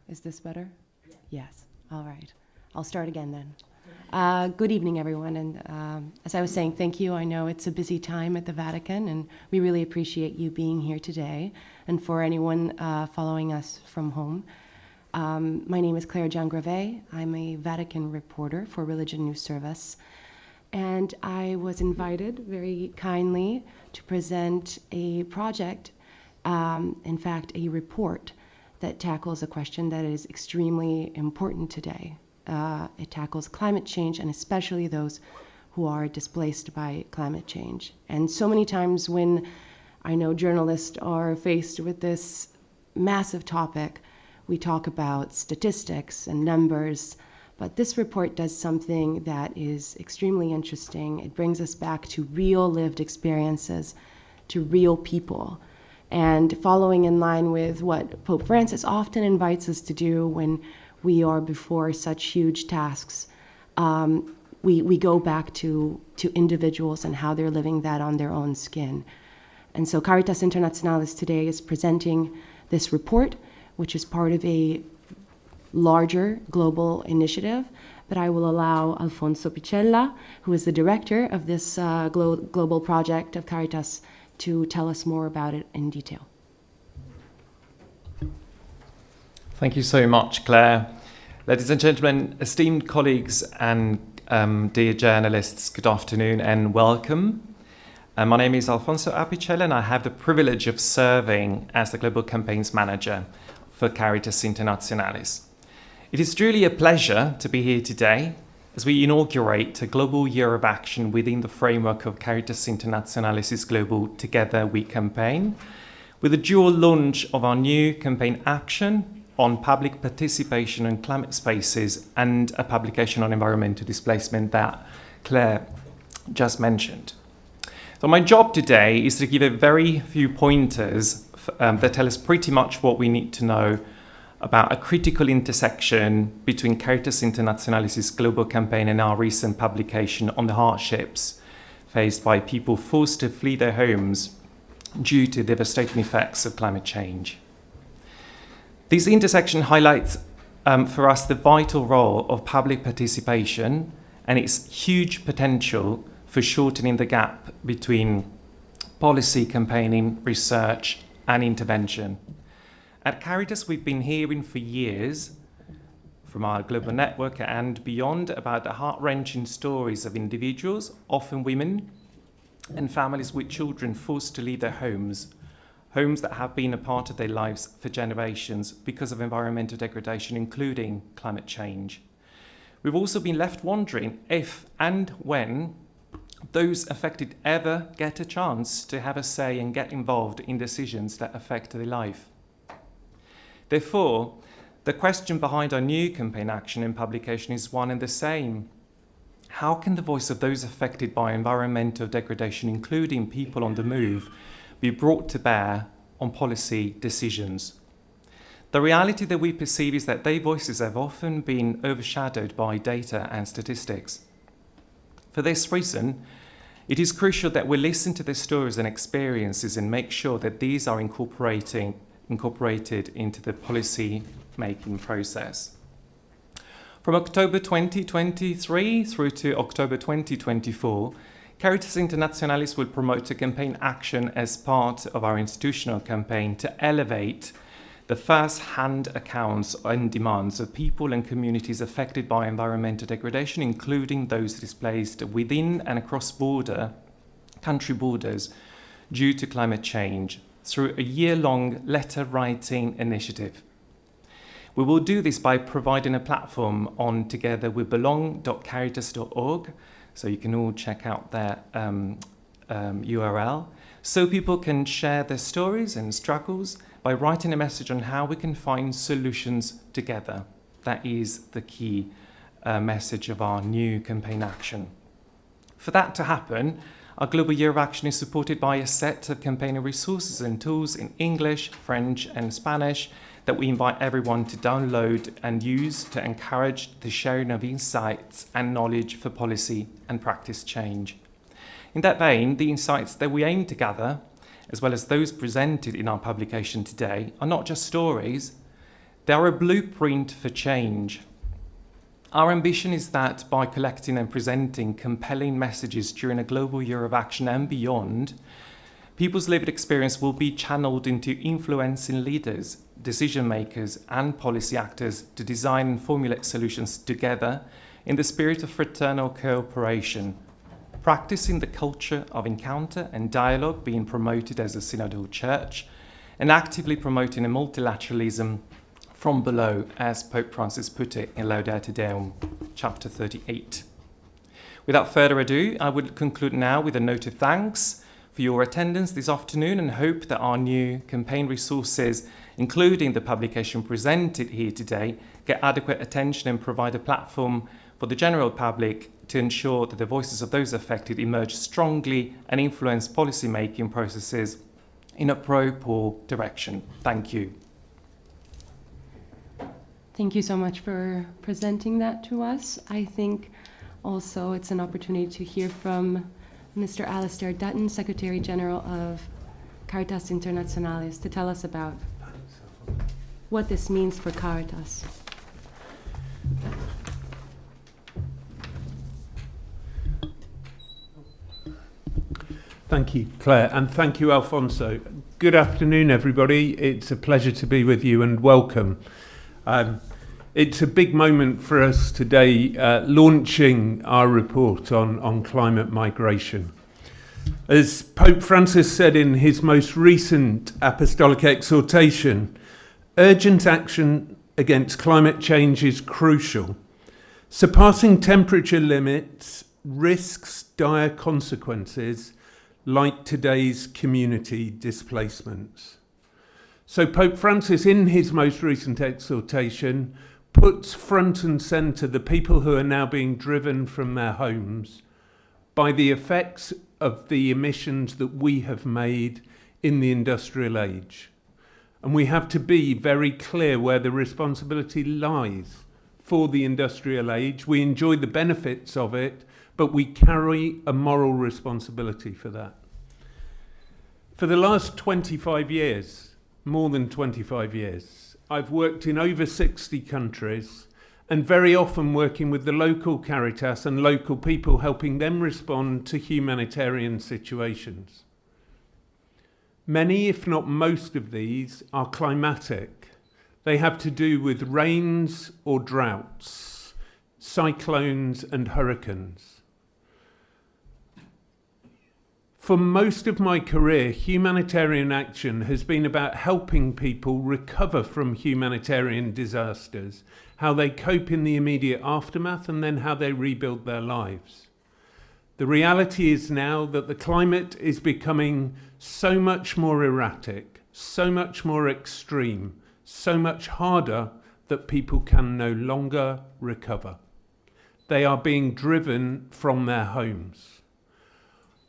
Is this better? Yes. All right. I'll start again then. Good evening, everyone. And as I was saying, thank you. I know it's a busy time at the Vatican, and we really appreciate you being here today. And for anyone following us from home, my name is Claire Giangrave. I'm a Vatican reporter for Religion News Service. And I was invited very kindly to present a project, in fact, a report that tackles a question that is extremely important today. It tackles climate change, and especially those who are displaced by climate change. And so many times when I know journalists are faced with this massive topic, we talk about statistics and numbers, but this report does something that is extremely interesting. It brings us back to real lived experiences, to real people. And following in line with what Pope Francis often invites us to do when we are before such huge tasks, we go back to individuals and how they're living that on their own skin. And so Caritas Internationalis today is presenting this report, which is part of a larger global initiative. But I will allow Alfonso Picella, who is the director of this global project of Caritas, to tell us more about it in detail. Thank you so much, Claire. Ladies and gentlemen, esteemed colleagues and dear journalists, good afternoon and welcome. My name is Alfonso Apicella, and I have the privilege of serving as the Global Campaigns Manager for Caritas Internationalis. It is truly a pleasure to be here today as we inaugurate a global year of action within the framework of Caritas Internationalis' Global Together We campaign, with a dual launch of our new campaign action on public participation in climate spaces and a publication on environmental displacement that Claire just mentioned. So my job today is to give a very few pointers that tell us pretty much what we need to know about a critical intersection between Caritas Internationalis' global campaign and our recent publication on the hardships faced by people forced to flee their homes due to devastating effects of climate change. This intersection highlights for us the vital role of public participation and its huge potential for shortening the gap between policy, campaigning, research, and intervention. At Caritas, we've been hearing for years from our global network and beyond about the heart-wrenching stories of individuals, often women, and families with children forced to leave their homes that have been a part of their lives for generations because of environmental degradation, including climate change. We've also been left wondering if and when those affected ever get a chance to have a say and get involved in decisions that affect their life. Therefore, the question behind our new campaign action and publication is one and the same. How can the voice of those affected by environmental degradation, including people on the move, be brought to bear on policy decisions? The reality that we perceive is that their voices have often been overshadowed by data and statistics. For this reason, it is crucial that we listen to their stories and experiences and make sure that these are incorporated into the policy-making process. From October 2023 through to October 2024, Caritas Internationalis will promote a campaign action as part of our institutional campaign to elevate the first-hand accounts and demands of people and communities affected by environmental degradation, including those displaced within and across country borders due to climate change, through a year-long letter-writing initiative. We will do this by providing a platform on togetherwebelong.caritas.org, so you can all check out their URL, so people can share their stories and struggles by writing a message on how we can find solutions together. That is the key message of our new campaign action. For that to happen, our Global Year of Action is supported by a set of campaigning resources and tools in English, French, and Spanish that we invite everyone to download and use to encourage the sharing of insights and knowledge for policy and practice change. In that vein, the insights that we aim to gather, as well as those presented in our publication today, are not just stories, They are a blueprint for change. Our ambition is that by collecting and presenting compelling messages during a global year of action and beyond, people's lived experience will be channeled into influencing leaders, decision makers, and policy actors to design and formulate solutions together in the spirit of fraternal cooperation, practicing the culture of encounter and dialogue being promoted as a synodal church, and actively promoting a multilateralism from below, as Pope Francis put it in Laudate Deum, chapter 38. Without further ado, I would conclude now with a note of thanks for your attendance this afternoon and hope that our new campaign resources, including the publication presented here today, get adequate attention and provide a platform for the general public to ensure that the voices of those affected emerge strongly and influence policy-making processes in a pro-poor direction. Thank you. Thank you so much for presenting that to us. I think also it's an opportunity to hear from Mr. Alistair Dutton, Secretary General of Caritas Internationalis, to tell us about what this means for Caritas. Thank you, Claire, and thank you, Alfonso. Good afternoon, everybody. It's a pleasure to be with you and welcome. It's a big moment for us today, launching our report on climate migration. As Pope Francis said in his most recent apostolic exhortation, urgent action against climate change is crucial. Surpassing temperature limits risks dire consequences like today's community displacements. So Pope Francis, in his most recent exhortation, puts front and centre the people who are now being driven from their homes by the effects of the emissions that we have made in the industrial age. And we have to be very clear where the responsibility lies for the industrial age. We enjoy the benefits of it, but we carry a moral responsibility for that. For the last 25 years, more than 25 years, I've worked in over 60 countries and very often working with the local Caritas and local people, helping them respond to humanitarian situations. Many, if not most of these, are climatic. They have to do with rains or droughts, cyclones and hurricanes. For most of my career, humanitarian action has been about helping people recover from humanitarian disasters, how they cope in the immediate aftermath, and then how they rebuild their lives. The reality is now that the climate is becoming so much more erratic, so much more extreme, so much harder that people can no longer recover. They are being driven from their homes.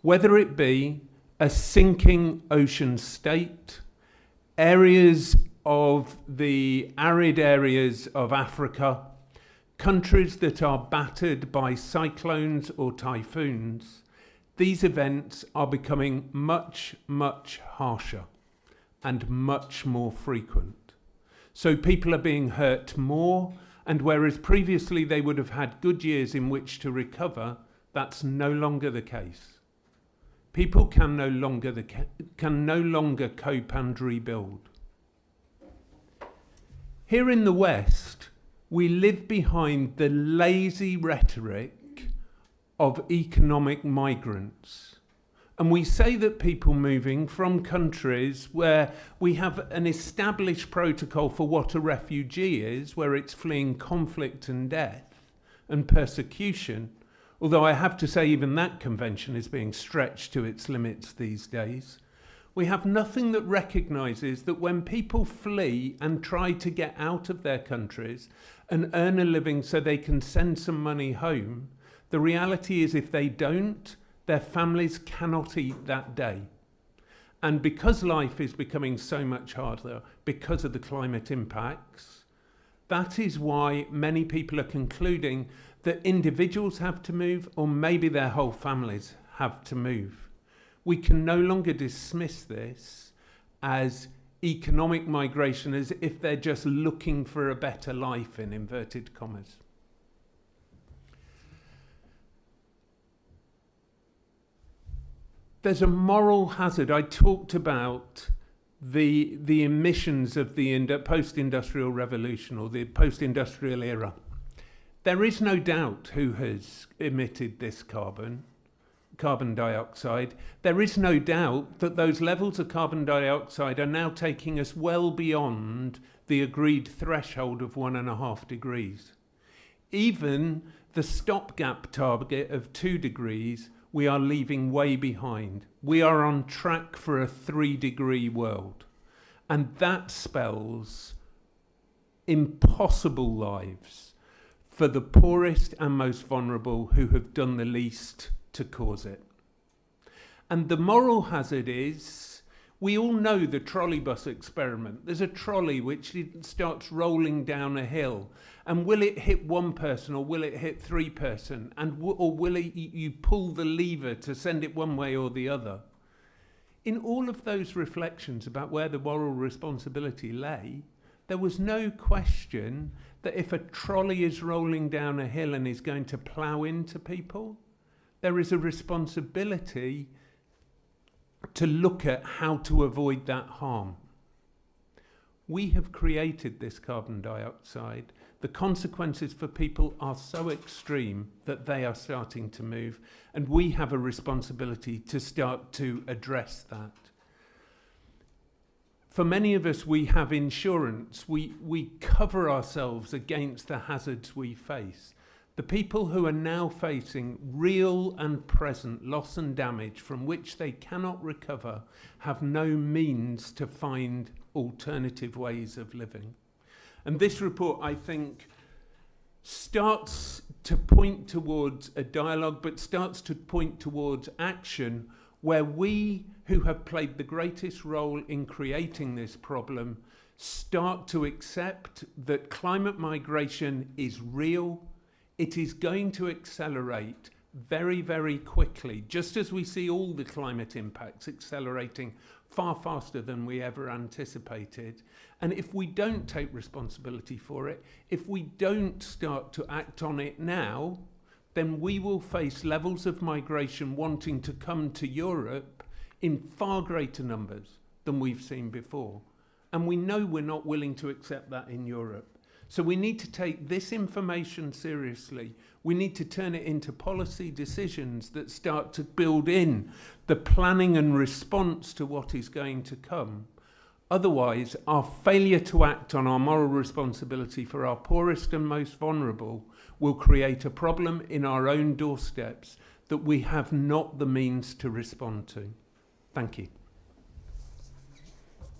Whether it be a sinking ocean state, areas of the arid areas of Africa, countries that are battered by cyclones or typhoons, these events are becoming much, much harsher and much more frequent. So people are being hurt more, and whereas previously they would have had good years in which to recover, that's no longer the case. People can no longer cope and rebuild. Here in the West, we live behind the lazy rhetoric of economic migrants. And we say that people moving from countries where we have an established protocol for what a refugee is, where it's fleeing conflict and death and persecution, although I have to say even that convention is being stretched to its limits these days. We have nothing that recognises that when people flee and try to get out of their countries and earn a living so they can send some money home, the reality is if they don't, their families cannot eat that day. And because life is becoming so much harder because of the climate impacts, that is why many people are concluding that individuals have to move, or maybe their whole families have to move. We can no longer dismiss this as economic migration as if they're just looking for a better life, in inverted commas. There's a moral hazard. I talked about the emissions of the post-industrial revolution or the post-industrial era. There is no doubt who has emitted this carbon dioxide. There is no doubt that those levels of carbon dioxide are now taking us well beyond the agreed threshold of 1.5 degrees. Even the stopgap target of 2 degrees, we are leaving way behind. We are on track for a 3-degree world. And that spells impossible lives for the poorest and most vulnerable who have done the least to cause it. And the moral hazard is, we all know the trolleybus experiment. There's a trolley which starts rolling down a hill, and will it hit one person or will it hit 3 person? Or will you pull the lever to send it one way or the other? In all of those reflections about where the moral responsibility lay, there was no question that if a trolley is rolling down a hill and is going to plough into people, there is a responsibility to look at how to avoid that harm. We have created this carbon dioxide. The consequences for people are so extreme that they are starting to move, and we have a responsibility to start to address that. For many of us, we have insurance. We cover ourselves against the hazards we face. The people who are now facing real and present loss and damage from which they cannot recover have no means to find alternative ways of living. And this report, I think, starts to point towards a dialogue, but starts to point towards action where we, who have played the greatest role in creating this problem, start to accept that climate migration is real. It is going to accelerate very, very quickly, just as we see all the climate impacts accelerating far faster than we ever anticipated. And if we don't take responsibility for it, if we don't start to act on it now, then we will face levels of migration wanting to come to Europe in far greater numbers than we've seen before. And we know we're not willing to accept that in Europe. So we need to take this information seriously. We need to turn it into policy decisions that start to build in the planning and response to what is going to come. Otherwise, our failure to act on our moral responsibility for our poorest and most vulnerable will create a problem in our own doorsteps that we have not the means to respond to. Thank you.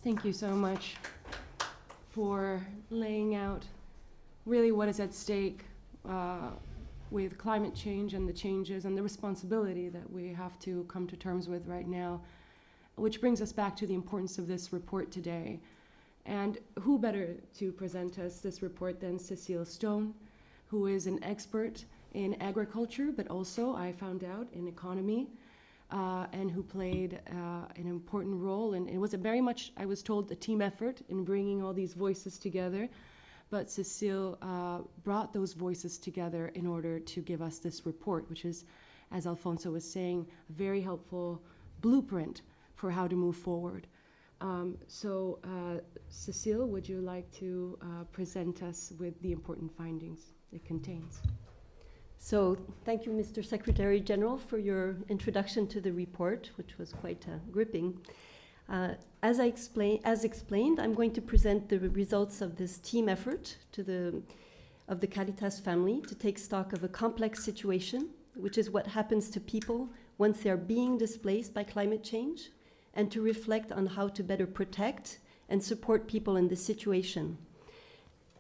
Thank you so much for laying out really what is at stake with climate change and the changes and the responsibility that we have to come to terms with right now, which brings us back to the importance of this report today. And who better to present us this report than Cecile Stone, who is an expert in agriculture, but also, I found out, in economy, and who played an important role. And it was a very much, I was told, a team effort in bringing all these voices together. But Cecile brought those voices together in order to give us this report, which is, as Alfonso was saying, a very helpful blueprint for how to move forward. Cecile, would you like to present us with the important findings it contains? So thank you, Mr. Secretary General, for your introduction to the report, which was quite gripping. As explained, I'm going to present the results of this team effort of the Caritas family to take stock of a complex situation, which is what happens to people once they're being displaced by climate change, and to reflect on how to better protect and support people in this situation.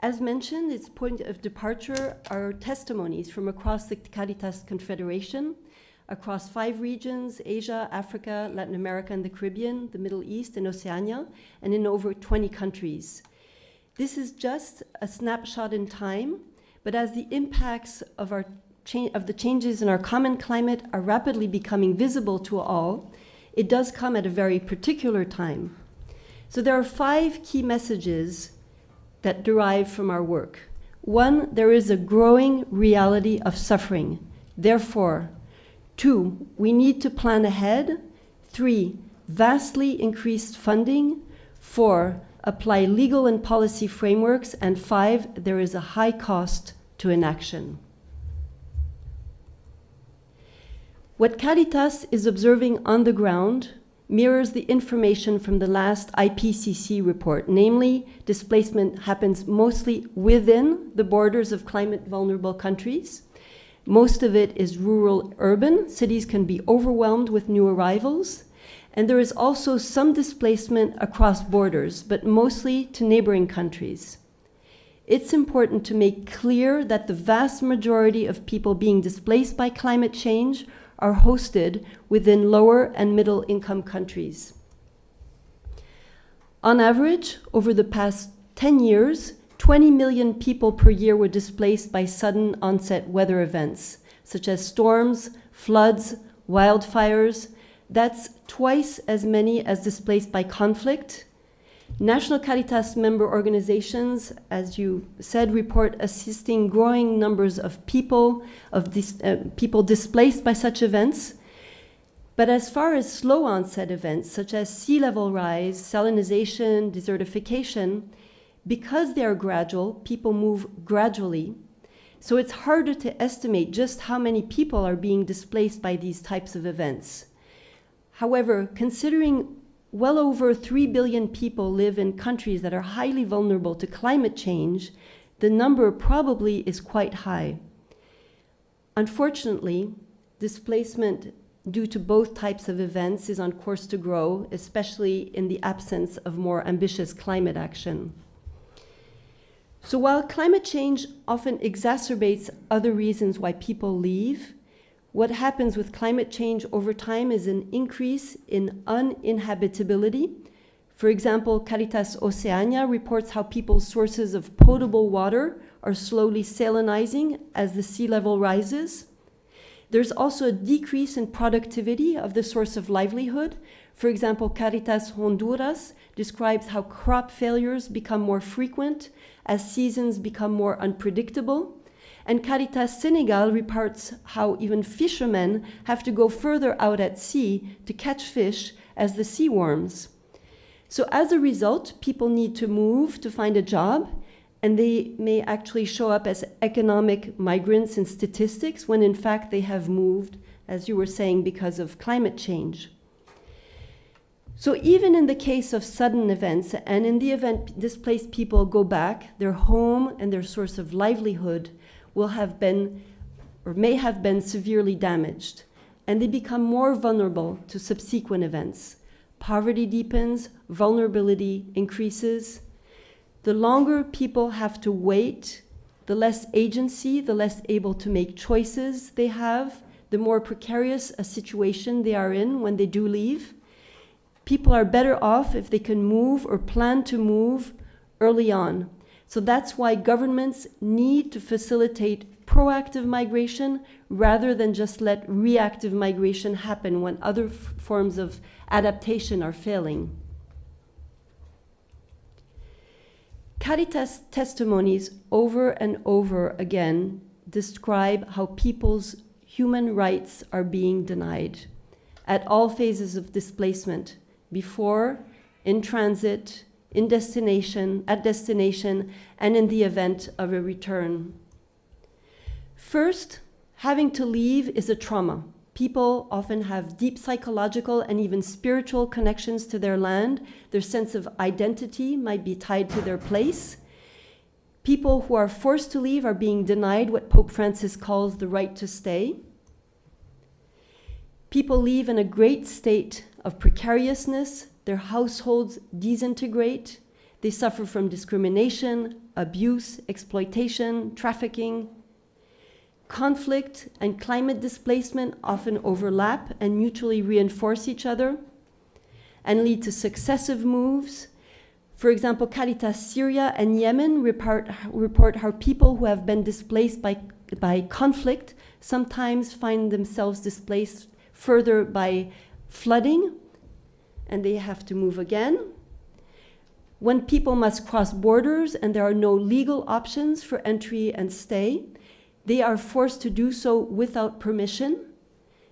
As mentioned, its point of departure are testimonies from across the Caritas Confederation, across 5 regions: Asia, Africa, Latin America and the Caribbean, the Middle East and Oceania, and in over 20 countries. This is just a snapshot in time, but as the impacts of the changes in our common climate are rapidly becoming visible to all, it does come at a very particular time. So there are 5 key messages that derive from our work. 1, there is a growing reality of suffering. Therefore, 2, we need to plan ahead. 3, vastly increased funding. 4, apply legal and policy frameworks. And 5, there is a high cost to inaction. What Caritas is observing on the ground mirrors the information from the last IPCC report, namely, displacement happens mostly within the borders of climate-vulnerable countries. Most of it is rural-urban. Cities can be overwhelmed with new arrivals. And there is also some displacement across borders, but mostly to neighboring countries. It's important to make clear that the vast majority of people being displaced by climate change are hosted within lower and middle income countries. On average, over the past 10 years, 20 million people per year were displaced by sudden onset weather events, such as storms, floods, wildfires. That's twice as many as displaced by conflict. National Caritas member organizations, as you said, report assisting growing numbers of people displaced by such events. But as far as slow onset events, such as sea level rise, salinization, desertification, because they are gradual, people move gradually. So it's harder to estimate just how many people are being displaced by these types of events. However, considering well over 3 billion people live in countries that are highly vulnerable to climate change, the number probably is quite high. Unfortunately, displacement due to both types of events is on course to grow, especially in the absence of more ambitious climate action. So while climate change often exacerbates other reasons why people leave, what happens with climate change over time is an increase in uninhabitability. For example, Caritas Oceania reports how people's sources of potable water are slowly salinizing as the sea level rises. There's also a decrease in productivity of the source of livelihood. For example, Caritas Honduras describes how crop failures become more frequent as seasons become more unpredictable. And Caritas Senegal reports how even fishermen have to go further out at sea to catch fish as the sea warms. So as a result, people need to move to find a job, and they may actually show up as economic migrants in statistics when in fact they have moved, as you were saying, because of climate change. So even in the case of sudden events, and in the event displaced people go back, their home and their source of livelihood will have been or may have been severely damaged, and they become more vulnerable to subsequent events. Poverty deepens, vulnerability increases. The longer people have to wait, the less agency, the less able to make choices they have, the more precarious a situation they are in when they do leave. People are better off if they can move or plan to move early on. So that's why governments need to facilitate proactive migration rather than just let reactive migration happen when other forms of adaptation are failing. Caritas testimonies over and over again describe how people's human rights are being denied at all phases of displacement, before, in transit, at destination, and in the event of a return. First, having to leave is a trauma. People often have deep psychological and even spiritual connections to their land. Their sense of identity might be tied to their place. People who are forced to leave are being denied what Pope Francis calls the right to stay. People leave in a great state of precariousness. Their households disintegrate. They suffer from discrimination, abuse, exploitation, trafficking. Conflict and climate displacement often overlap and mutually reinforce each other and lead to successive moves. For example, Caritas Syria and Yemen report how people who have been displaced by conflict sometimes find themselves displaced further by flooding, and they have to move again. When people must cross borders and there are no legal options for entry and stay, they are forced to do so without permission.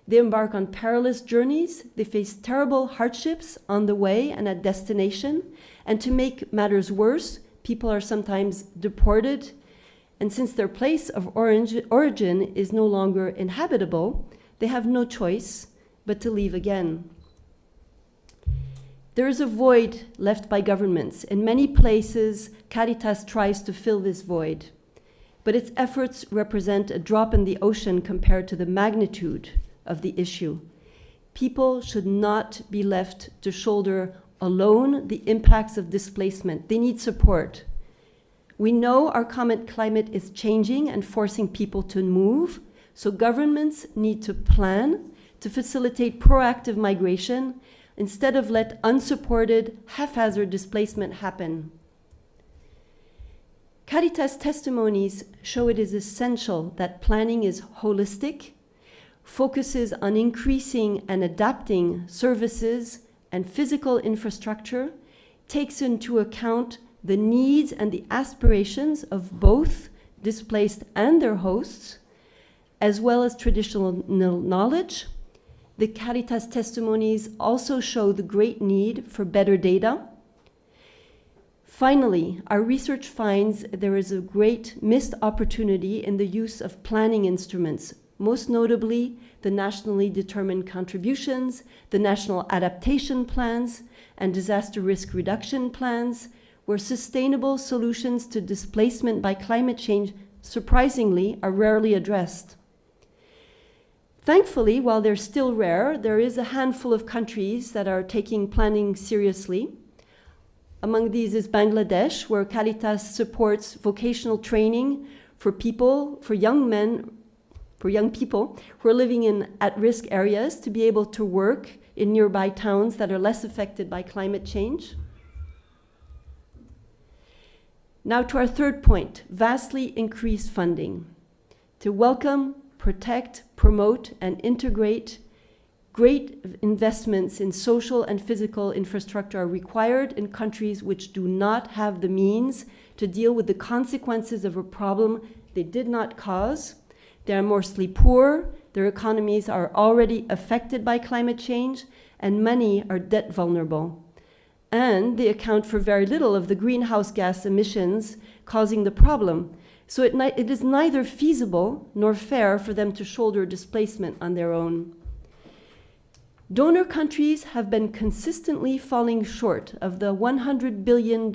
They embark on perilous journeys. They face terrible hardships on the way and at destination. And to make matters worse, people are sometimes deported. And since their place of origin is no longer inhabitable, they have no choice but to leave again. There is a void left by governments. In many places, Caritas tries to fill this void, but its efforts represent a drop in the ocean compared to the magnitude of the issue. People should not be left to shoulder alone the impacts of displacement. They need support. We know our climate is changing and forcing people to move, so governments need to plan to facilitate proactive migration instead of let unsupported, haphazard displacement happen. Caritas testimonies show it is essential that planning is holistic, focuses on increasing and adapting services and physical infrastructure, takes into account the needs and the aspirations of both displaced and their hosts, as well as traditional knowledge. The Caritas testimonies also show the great need for better data. Finally, our research finds there is a great missed opportunity in the use of planning instruments, most notably the nationally determined contributions, the national adaptation plans, and disaster risk reduction plans, where sustainable solutions to displacement by climate change, surprisingly, are rarely addressed. Thankfully, while they're still rare, there is a handful of countries that are taking planning seriously. Among these is Bangladesh, where Caritas supports vocational training for young people who are living in at-risk areas to be able to work in nearby towns that are less affected by climate change. Now to our third point, vastly increased funding. To welcome, protect, promote, and integrate great investments in social and physical infrastructure are required in countries which do not have the means to deal with the consequences of a problem they did not cause. They are mostly poor, their economies are already affected by climate change, and many are debt vulnerable. And they account for very little of the greenhouse gas emissions causing the problem. So it is neither feasible nor fair for them to shoulder displacement on their own. Donor countries have been consistently falling short of the $100 billion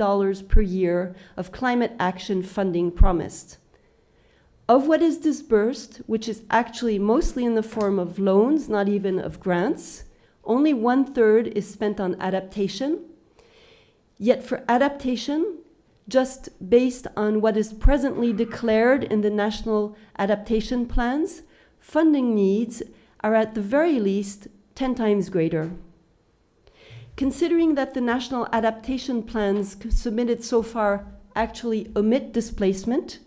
per year of climate action funding promised. Of what is disbursed, which is actually mostly in the form of loans, not even of grants, only 1/3 is spent on adaptation. Yet for adaptation, just based on what is presently declared in the national adaptation plans, funding needs are at the very least 10 times greater. Considering that the national adaptation plans submitted so far actually omit displacement,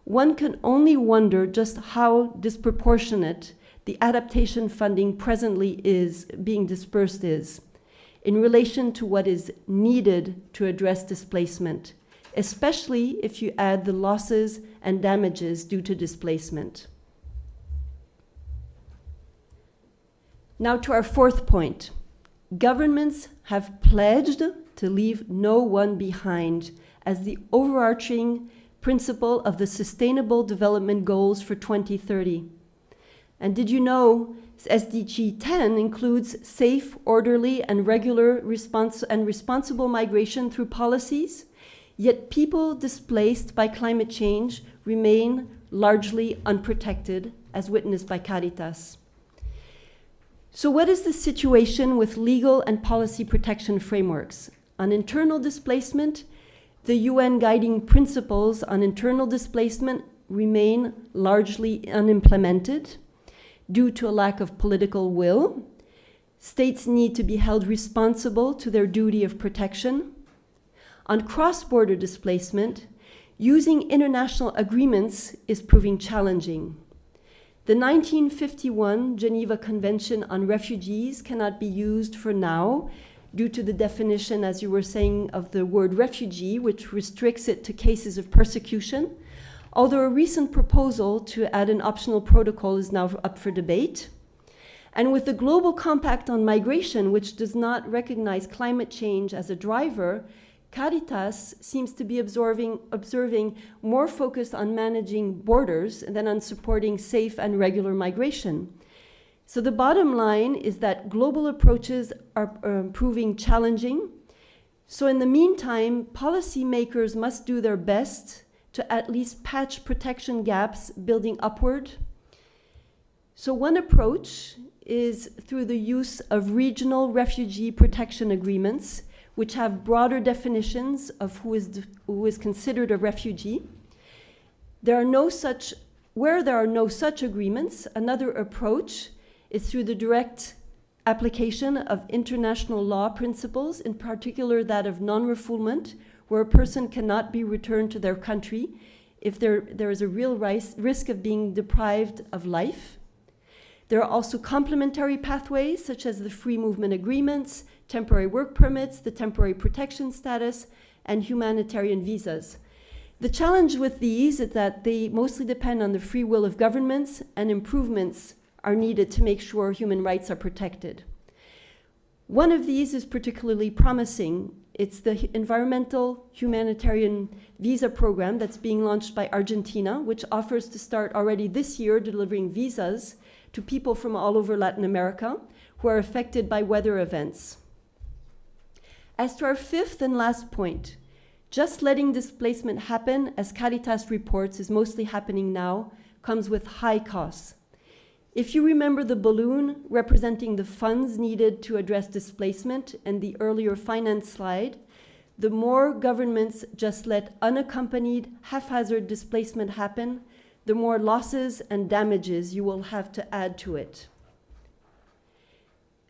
one can only wonder just how disproportionate the adaptation funding presently is being dispersed in relation to what is needed to address displacement, especially if you add the losses and damages due to displacement. Now to our fourth point. Governments have pledged to leave no one behind as the overarching principle of the Sustainable Development Goals for 2030. And did you know SDG 10 includes safe, orderly, and regular responsible migration through policies? Yet people displaced by climate change remain largely unprotected, as witnessed by Caritas. So what is the situation with legal and policy protection frameworks? On internal displacement, the UN guiding principles on internal displacement remain largely unimplemented due to a lack of political will. States need to be held responsible to their duty of protection. On cross-border displacement, using international agreements is proving challenging. The 1951 Geneva Convention on Refugees cannot be used for now due to the definition, as you were saying, of the word refugee, which restricts it to cases of persecution, although a recent proposal to add an optional protocol is now up for debate. And with the Global Compact on Migration, which does not recognize climate change as a driver, Caritas seems to be observing more focus on managing borders than on supporting safe and regular migration. So the bottom line is that global approaches are proving challenging. So in the meantime, policymakers must do their best to at least patch protection gaps, building upward. So one approach is through the use of regional refugee protection agreements, which have broader definitions of who is considered a refugee. Where there are no such agreements, another approach is through the direct application of international law principles, in particular that of non-refoulement, where a person cannot be returned to their country if there is a real risk of being deprived of life. There are also complementary pathways, such as the free movement agreements, temporary work permits, the temporary protection status, and humanitarian visas. The challenge with these is that they mostly depend on the free will of governments, and improvements are needed to make sure human rights are protected. One of these is particularly promising. It's the environmental humanitarian visa program that's being launched by Argentina, which offers to start already this year delivering visas to people from all over Latin America who are affected by weather events. As to our fifth and last point, just letting displacement happen, as Caritas reports is mostly happening now, comes with high costs. If you remember the balloon representing the funds needed to address displacement and the earlier finance slide, the more governments just let unaccompanied, haphazard displacement happen, the more losses and damages you will have to add to it.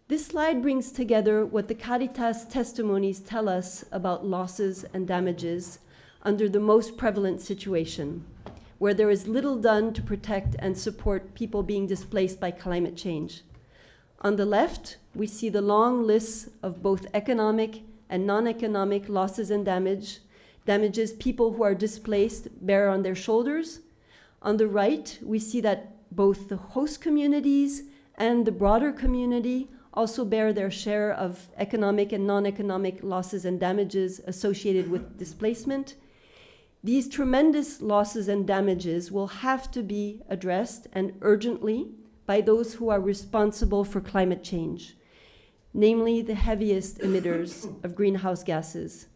This slide brings together what the Caritas testimonies tell us about losses and damages under the most prevalent situation, where there is little done to protect and support people being displaced by climate change. On the left, we see the long lists of both economic and non-economic losses and damages people who are displaced bear on their shoulders. On the right, we see that both the host communities and the broader community also bear their share of economic and non-economic losses and damages associated with displacement. These tremendous losses and damages will have to be addressed, and urgently, by those who are responsible for climate change, namely the heaviest emitters of greenhouse gases.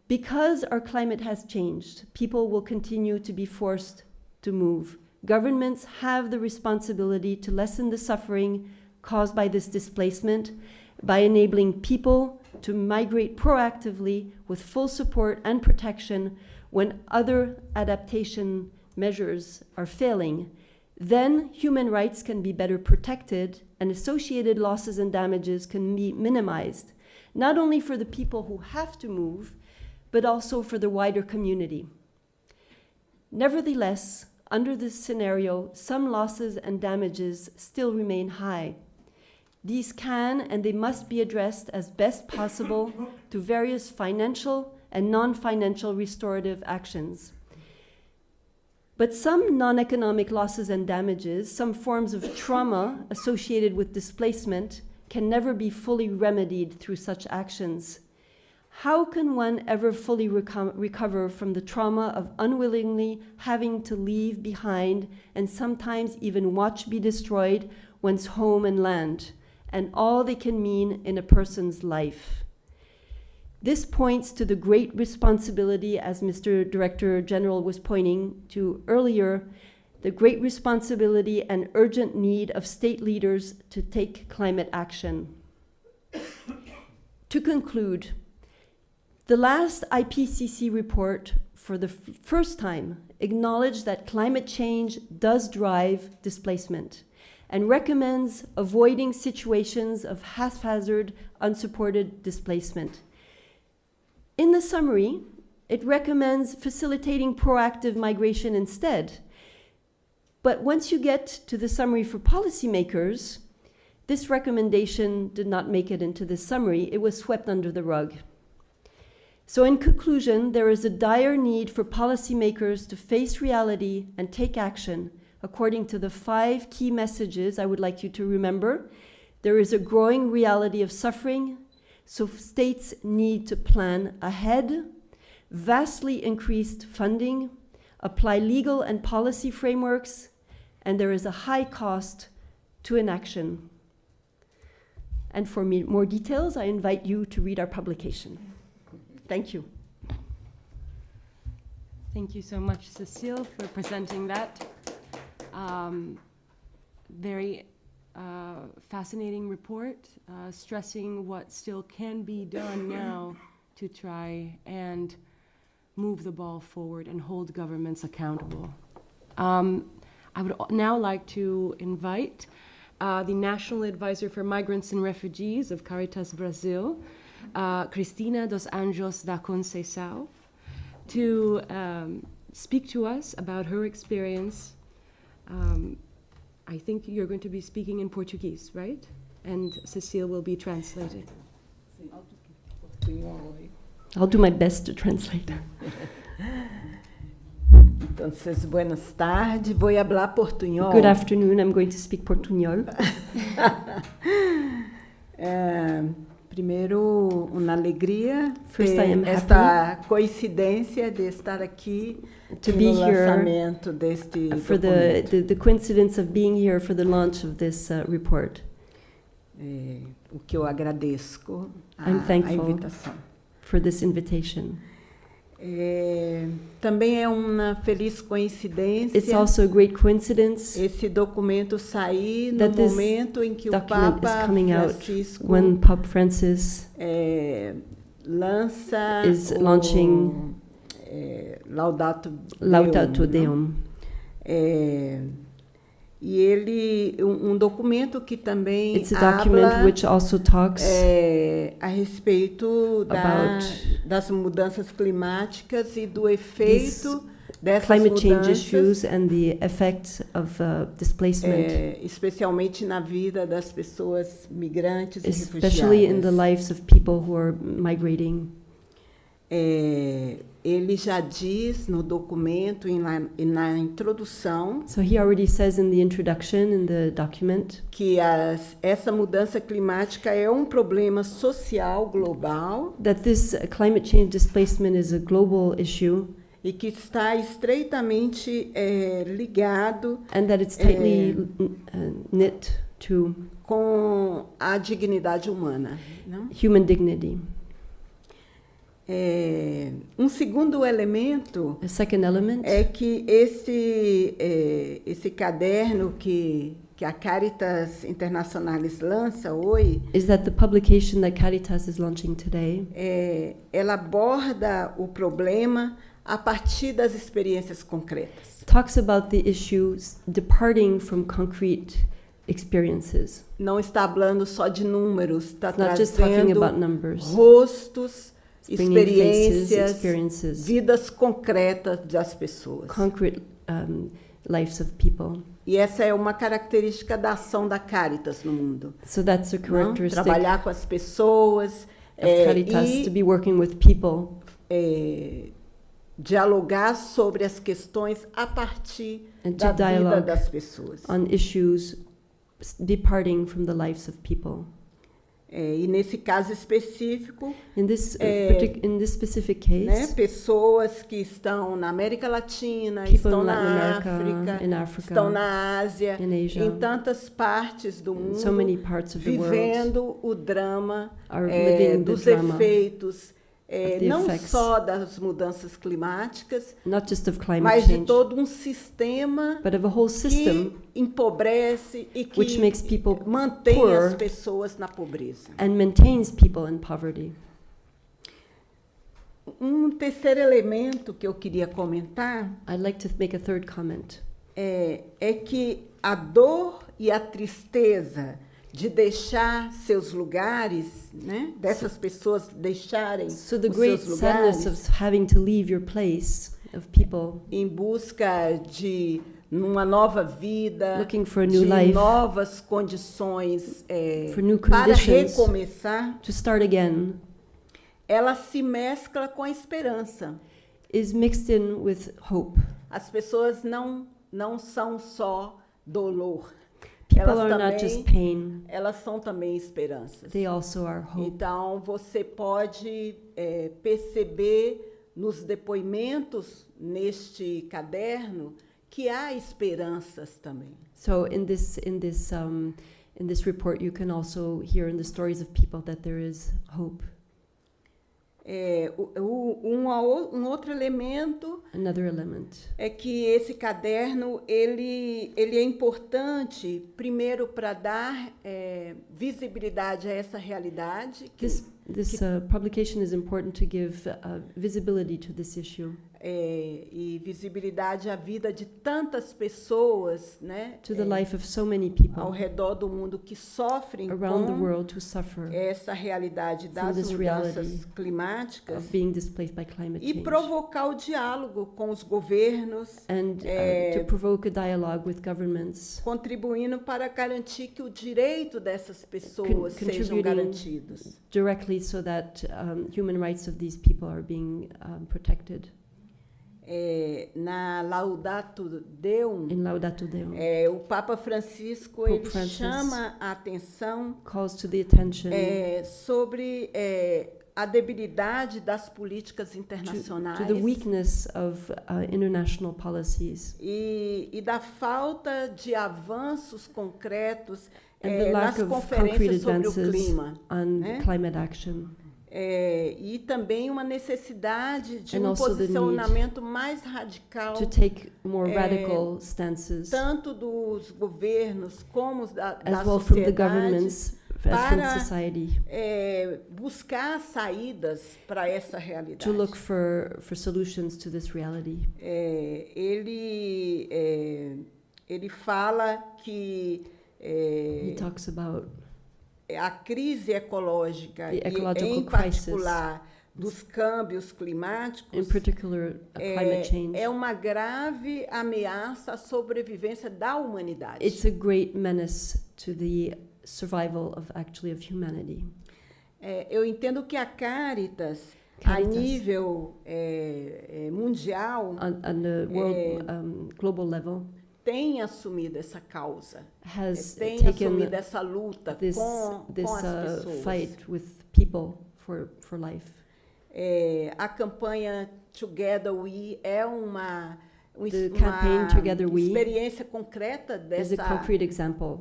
Because our climate has changed, people will continue to be forced to move. Governments have the responsibility to lessen the suffering caused by this displacement by enabling people to migrate proactively with full support and protection when other adaptation measures are failing. Then human rights can be better protected and associated losses and damages can be minimized, not only for the people who have to move, but also for the wider community. Nevertheless, under this scenario, some losses and damages still remain high. These can and they must be addressed as best possible through various financial and non-financial restorative actions. But some non-economic losses and damages, some forms of trauma associated with displacement, can never be fully remedied through such actions. How can one ever fully recover from the trauma of unwillingly having to leave behind and sometimes even watch be destroyed one's home and land, and all they can mean in a person's life? This points to the great responsibility, as Mr. Director General was pointing to earlier, the great responsibility and urgent need of state leaders to take climate action. To conclude, the last IPCC report, for the first time, acknowledged that climate change does drive displacement and recommends avoiding situations of haphazard, unsupported displacement. In the summary, it recommends facilitating proactive migration instead. But once you get to the summary for policymakers, This recommendation did not make it into this summary. It was swept under the rug. So in conclusion, there is a dire need for policymakers to face reality and take action according to the 5 key messages I would like you to remember. There is a growing reality of suffering, so states need to plan ahead, vastly increased funding, apply legal and policy frameworks, and there is a high cost to inaction. And for more details, I invite you to read our publication. Thank you. Thank you so much, Cecile, for presenting that very fascinating report, stressing what still can be done now to try and move the ball forward and hold governments accountable. I would now like to invite the National Advisor for Migrants and Refugees of Caritas Brazil, Cristina dos Anjos da Conceição, to speak to us about her experience. I think you're going to be speaking in Portuguese, right? And Cecile will be translating. I'll do my best to translate. Então, buenas tardes, vou falar portunhol. Good afternoon, I'm going to speak Portuñol. Primeiro, uma alegria First, I am esta coincidência de estar aqui to no be here lançamento deste for documento. the coincidence of being here for the launch of this report. O que eu agradeço a invitação. For this invitation. Também é uma feliz coincidência. It's also a great coincidence esse documento sair no that this momento em que o document is Papa coming out Francisco when Pope Francis lança is launching Laudato Deum. E ele documento que também It's a document which also talks a respeito das mudanças climáticas e do efeito dessas climate change mudanças, issues and the effects of displacement, especialmente na vida das pessoas migrantes e especially in the refugiadas. lives of people who are migrating. Ele já diz no documento e na introdução So he already says in the introduction in the document que essa mudança climática é problema social global that this climate change displacement is a global issue e que está estreitamente ligado and that it's tightly knit to com a dignidade humana, não? human dignity. Segundo elemento A second element é que esse caderno que a Caritas Internationalis lança hoje, is that the publication that Caritas is launching today ela aborda o problema a partir das experiências concretas. talks about the issues departing from concrete experiences. Não está falando só de números, está It's not just talking trazendo about numbers. rostos, It's bringing faces, experiências, experiences, vidas concretas das pessoas. concrete lives of people. E essa é uma característica da ação da Caritas no mundo. So that's a Não? characteristic Trabalhar com as pessoas of Caritas to be working with people, dialogar sobre as questões a partir and da to vida dialogue das pessoas. on issues departing from the lives of people. E nesse caso específico, In this in this specific case, né, pessoas que estão na América Latina, people estão in Latin na America, in Africa, estão na Ásia, in Asia, em tantas partes do in mundo, so many parts of the world, vivendo o drama are living the dos drama efeitos, the não effects, só das mudanças climáticas, not just of climate mas de change, todo sistema but of a whole system que empobrece e que which makes people mantém poor as pessoas na pobreza. and maintains people in poverty. Terceiro elemento que eu queria comentar I'd like to make a third comment. é que a dor e a tristeza de deixar seus lugares, né? Dessas pessoas deixarem So the os great seus sadness lugares of having to leave your place, of people em busca de numa nova vida, looking for a new de life, novas condições for new para conditions, recomeçar, to start again, ela se mescla com a esperança. is mixed in with hope. As pessoas não são só dolor. People Elas are not just também, pain, elas são também esperanças. they also are hope. Então, você pode perceber nos depoimentos neste caderno que há esperanças também. So in this report, you can also hear in the stories of people that there is hope. Um outro elemento Another element. é que esse caderno ele é importante primeiro para dar visibilidade a essa realidade. This publication is important to give visibility to this issue. E visibilidade à vida de tantas pessoas, né? To the life of so many people ao redor do mundo que sofrem around the com world who suffer essa realidade das this mudanças reality climáticas of being displaced by climate e change. provocar o diálogo com os governos, And to provoke a dialogue with governments, contribuindo para garantir que o direito dessas pessoas sejam contributing garantidos. directly so that human rights of these people are being protected. Na Laudato Deum, In Laudato Deum, o Papa Francisco Pope ele Francis chama a atenção calls to the attention sobre a debilidade das políticas internacionais to the weakness of international policies e da falta de avanços concretos and the nas lack of conferências concrete sobre o advances clima. on né? climate action. E também uma necessidade de And also the need posicionamento mais radical, to take more radical stances, tanto dos governos como da as well from the sociedade, governments, as from para society, buscar saídas para essa realidade. to look for solutions to this reality. Ele fala que He talks about a crise ecológica The e, ecological em particular, dos câmbios in climáticos particular climate change. é uma grave ameaça à sobrevivência da humanidade. It's a great menace to the survival of humanity. Eu entendo que a Caritas, a Caritas, nível mundial, on the world global level, tem assumido essa causa, has tem taken assumido essa luta this com as pessoas. fight with people for life. A campanha Together We é uma campaign Together We experiência concreta is a dessa, concrete example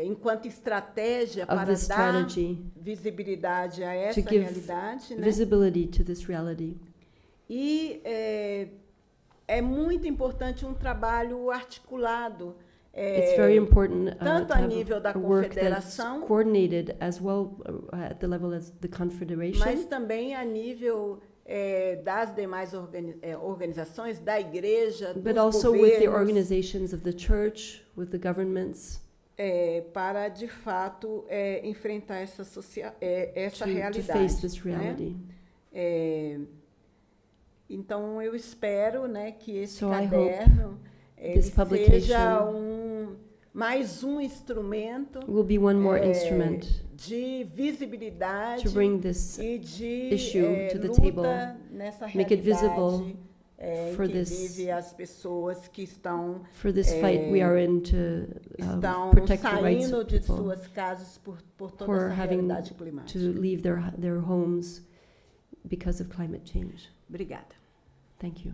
enquanto estratégia of para this dar strategy visibilidade a essa give realidade, né? visibility to this reality. E é muito importante um trabalho articulado, It's very important tanto to a have nível da a work that's confederação, coordinated as well at the level as the confederation, mas também a nível das demais organizações, da igreja, dos but also with the governos, organizations of the church, with the governments, para de fato enfrentar essa to realidade. face this né? reality. Então eu espero, né, que esse So I caderno ele this publication seja mais um instrumento will be one more instrument de visibilidade to bring this e de issue to the luta table, nessa make it realidade visible em for que this- vive as pessoas que estão for this fight we are in to estão protect the rights saindo of de people suas casas por toda who are essa having realidade to climática. leave their homes because of climate change. Obrigada. Thank you.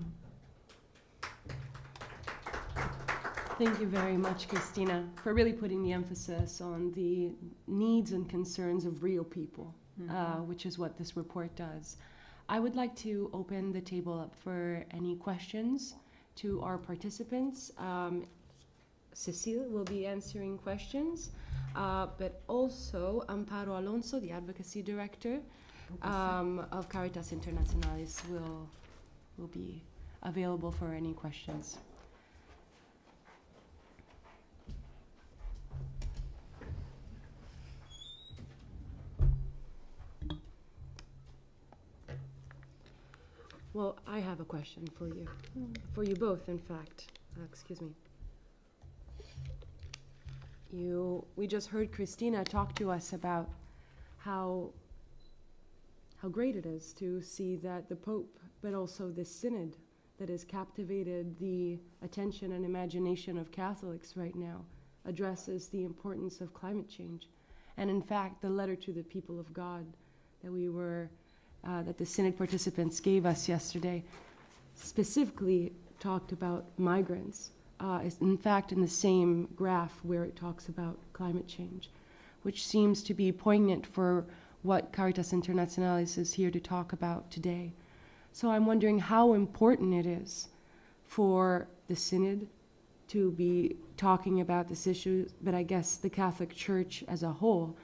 Thank you very much, Christina, for really putting the emphasis on the needs and concerns of real people, which is what this report does. I would like to open the table up for any questions to our participants. Cecile will be answering questions, but also Amparo Alonso, the Advocacy Director of Caritas Internationalis, will be available for any questions. Well, I have a question for you both, in fact. Excuse me. We just heard Christina talk to us about how great it is to see that the Pope, but also the Synod that has captivated the attention and imagination of Catholics right now, addresses the importance of climate change. And in fact, the letter to the people of God that the Synod participants gave us yesterday specifically talked about migrants. Is in fact in the same graph where it talks about climate change, which seems to be poignant for what Caritas Internationalis is here to talk about today. So I'm wondering how important it is for the Synod to be talking about this issue, but I guess the Catholic Church as a whole.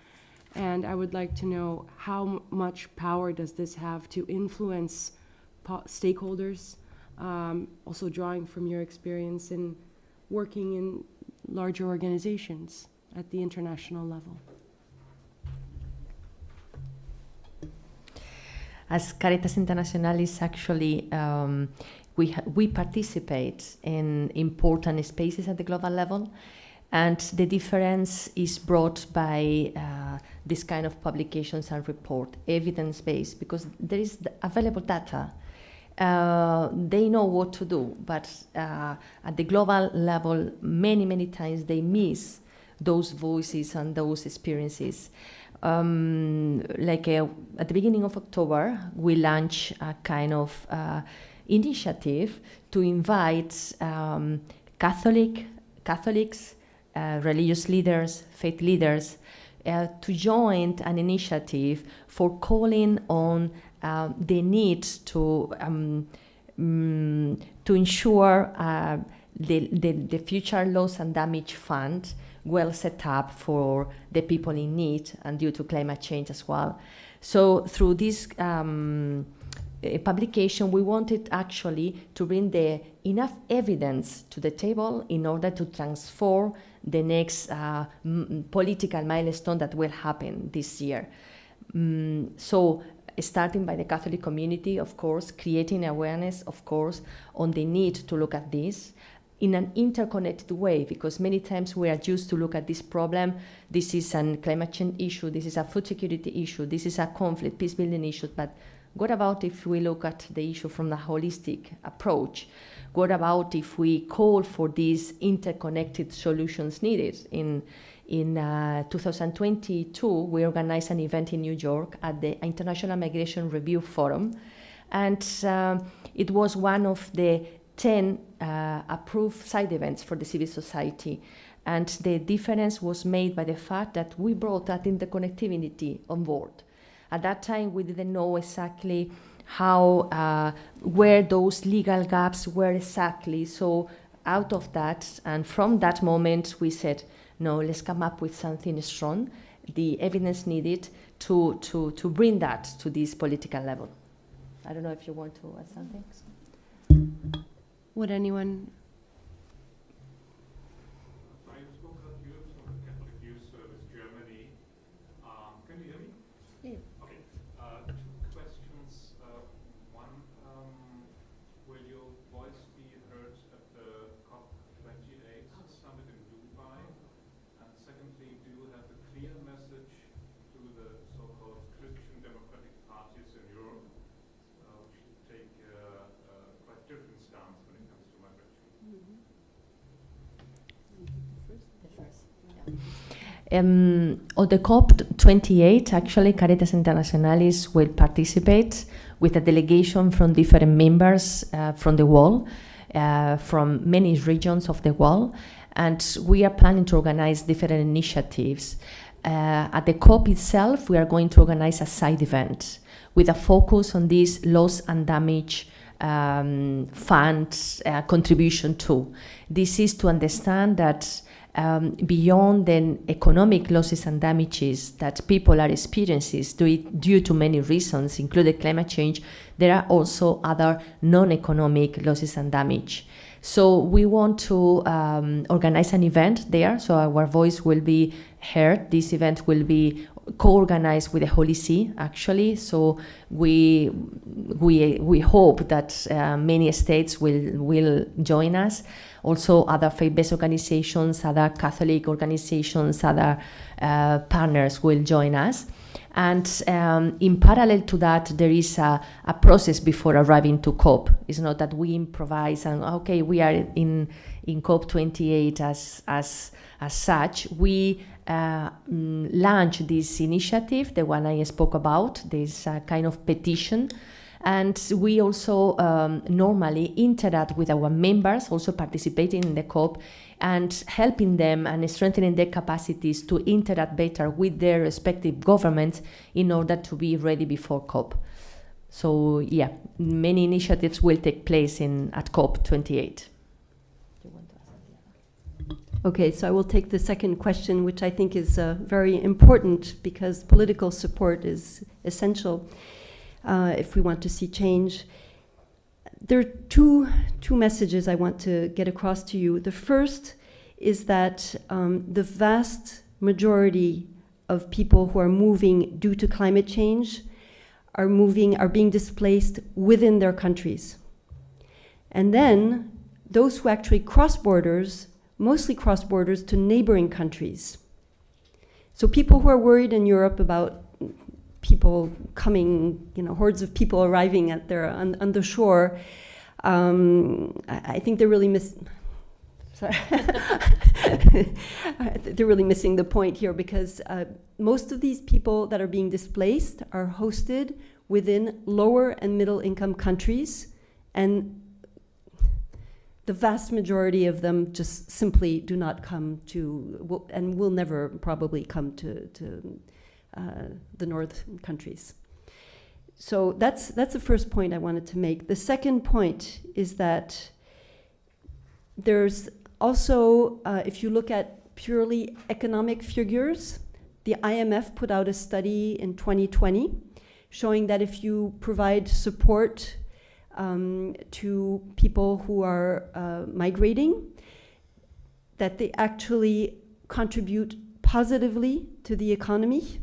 And I would like to know how much power does this have to influence stakeholders, also drawing from your experience in working in larger organizations at the international level. As Caritas Internationalis, actually, we participate in important spaces at the global level, and the difference is brought by this kind of publications and report, evidence-based, because there is the available data. They know what to do, but at the global level, many times they miss those voices and those experiences. At the beginning of October, we launched a kind of initiative to invite Catholics, religious leaders, faith leaders, to join an initiative for calling on the need to ensure the future loss and damage fund well set up for the people in need and due to climate change as well. So through this publication, we wanted actually to bring enough evidence to the table in order to transform the next political milestone that will happen this year. So starting by the Catholic community, of course, creating awareness, of course, on the need to look at this in an interconnected way, because many times we are used to look at this problem. This is a climate change issue, this is a food security issue, this is a conflict, peace building issue, but what about if we look at the issue from a holistic approach? What about if we call for these interconnected solutions needed? In 2022, we organized an event in New York at the International Migration Review Forum, and it was one of the 10 approved side events for the civil society. And the difference was made by the fact that we brought that interconnectivity on board. At that time, we didn't know exactly how, where those legal gaps were exactly. So out of that, and from that moment, we said, no, let's come up with something strong, the evidence needed to bring that to this political level. I don't know if you want to add something. Would anyone? I spoke at Europe from the Catholic Youth Service Germany. Can you hear me? Yeah. Okay. Two questions. One, will your voice be heard at the COP28 summit in Dubai? And secondly, do you have a clear message to the so-called Christian democratic parties in Europe, which take quite different stance when it comes to migration? On the COP28, actually, Caritas Internationalis will participate with a delegation from different members from the world, from many regions of the world, and we are planning to organize different initiatives. At the COP itself, we are going to organize a side event with a focus on this loss and damage fund contribution too. This is to understand that beyond the economic losses and damages that people are experiencing due to many reasons, including climate change, there are also other non-economic losses and damage. So we want to organize an event there, so our voice will be heard. This event will be co-organized with the Holy See, actually. So we hope that many states will join us. also other faith-based organizations, other Catholic organizations, other partners will join us. And in parallel to that, there is a process before arriving to COP. It's not that we improvise and, okay, we are in COP28 as such. We launch this initiative, the one I spoke about, this kind of petition. And we also normally interact with our members, also participating in the COP, and helping them and strengthening their capacities to interact better with their respective governments in order to be ready before COP. So yeah, many initiatives will take place at COP28. Okay, so I will take the second question, which I think is very important because political support is essential if we want to see change. There are two messages I want to get across to you. The first is that the vast majority of people who are moving due to climate change are being displaced within their countries. And then those who actually cross borders, mostly cross borders to neighboring countries. So people who are worried in Europe about people coming, hordes of people arriving on the shore, I think they're really they're really missing the point here, because most of these people that are being displaced are hosted within lower and middle income countries, and the vast majority of them just simply do not come to, and will never probably come to the North countries. So that's the first point I wanted to make. The second point is that there's also, if you look at purely economic figures, the IMF put out a study in 2020 showing that if you provide support to people who are migrating, that they actually contribute positively to the economy,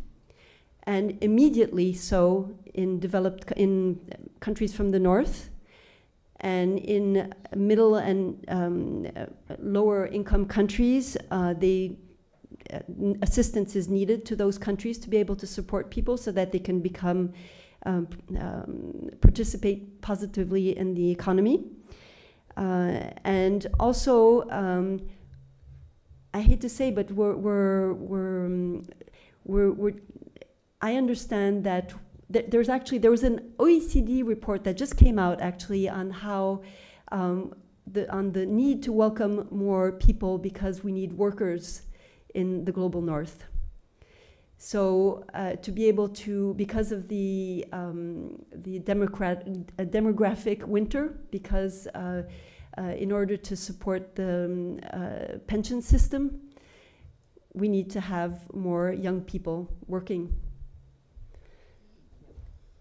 and immediately so in countries from the north, and in middle and lower income countries, assistance is needed to those countries to be able to support people so that they can become participate positively in the economy. And also, I hate to say, but I understand that there was an OECD report that just came out actually on how on the need to welcome more people because we need workers in the global north. So to be able to, because of the demographic winter, because in order to support the pension system, we need to have more young people working.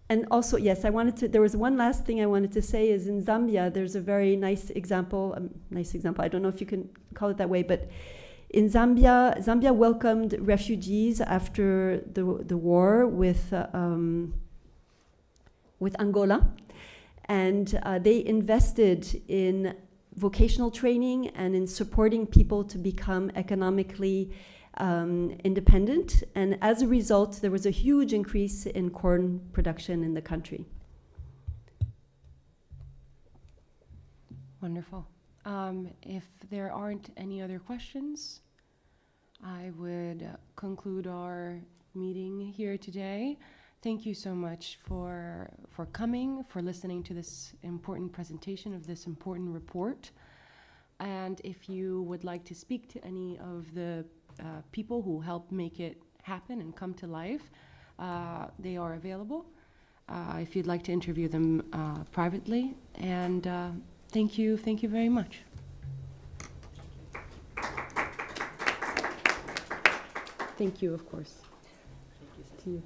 And also, yes, there was one last thing I wanted to say is in Zambia, there's a very nice example, I don't know if you can call it that way, but in Zambia welcomed refugees after the war with Angola, and they invested in vocational training and in supporting people to become economically independent, and as a result, there was a huge increase in corn production in the country. Wonderful. If there aren't any other questions, I would conclude our meeting here today. Thank you so much for coming, for listening to this important presentation of this important report. And if you would like to speak to any of the people who helped make it happen and come to life, they are available if you'd like to interview them privately. And thank you very much. Thank you, of course. Thank you.